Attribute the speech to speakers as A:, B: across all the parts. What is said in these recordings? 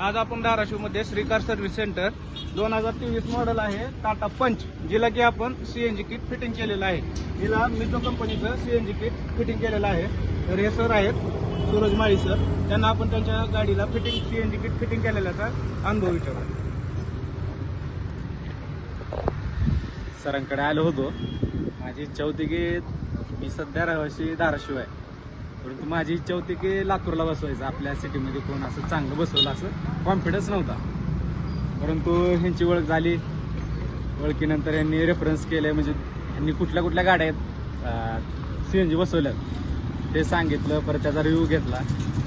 A: आज आपण धाराशिवमध्ये श्रीकार सर्व्हिस सेंटर 2023 मॉडेल आहे टाटा पंच, जिला की आपण सीएनजी किट फिटिंग केलेलं आहे. हिला मिझो कंपनीचं सीएनजी किट फिटिंग केलेलं आहे. तर हे सर आहेत सूरज माळी सर, त्यांना आपण त्यांच्या गाडीला सीएनजी किट फिटिंग केलेल्याचा अनुभव विचारू.
B: सरांकडे आलो होतो. माझी इच्छा होती की मी सध्या रहिवासी धाराशिव आहे, परंतु माझी इच्छा होती की लातूरला बसवायचं. आपल्या सिटीमध्ये कोण असं चांगलं बसवलं असं कॉन्फिडन्स नव्हता, परंतु ह्यांची ओळख झाली. ओळखीनंतर यांनी रेफरन्स केले, म्हणजे यांनी कुठल्या कुठल्या गाड्या आहेत सीएनजी बसवल्यात ते सांगितलं, परत त्याचा रिव्ह्यू घेतला.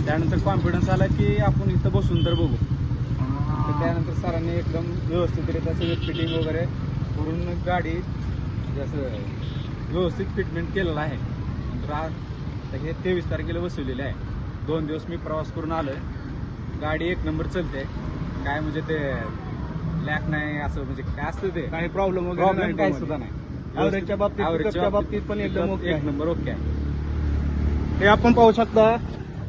B: त्यानंतर कॉन्फिडन्स आला की आपण इथं बसून तर बघू. तर त्यानंतर सरांनी एकदम व्यवस्थितरित्या सगळं फिटिंग वगैरे करून गाडी जसं व्यवस्थित फिटमेंट केलेलं आहे. नंतर हे 23 तारखेला बसवलेले आहे. 2 दिवस मी प्रवास करून आलोय. गाडी एक नंबर चलते. काय म्हणजे ते लॅक नाही असं, म्हणजे काय असतं ते
A: काही प्रॉब्लेम वगैरे
B: काय सुद्धा नाही.
A: ॲव्हरेजच्या बाबतीत पण एकदम ओके,
B: एक नंबर ओके आहे.
A: हे आपण पाहू शकता.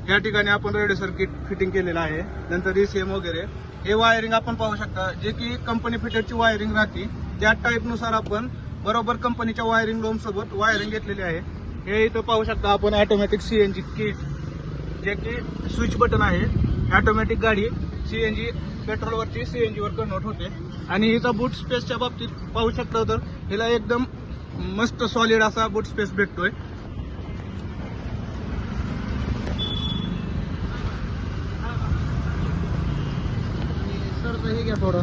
A: या ठिकाणी आपण रेडिओ सर्किट फिटिंग केलेलं आहे. नंतर ईसीएम वगैरे हे वायरिंग आपण पाहू शकता, जे की कंपनी फिटेडची वायरिंग राहते त्या टाईपनुसार आपण बरोबर कंपनीच्या वायरिंग लोम सोबत वायरिंग घेतलेली आहे. हे इथं पाहू शकता आपण ऑटोमॅटिक सीएनजी किट, जे की स्विच बटन आहे. ऑटोमॅटिक गाडी सीएनजी पेट्रोलवरची सीएनजी वर कन्वर्ट होते. आणि इथं बूट स्पेसच्या बाबतीत पाहू शकता, तर हिला एकदम मस्त सॉलिड असा बूट स्पेस भेटतोय. सर हे घ्या थोडं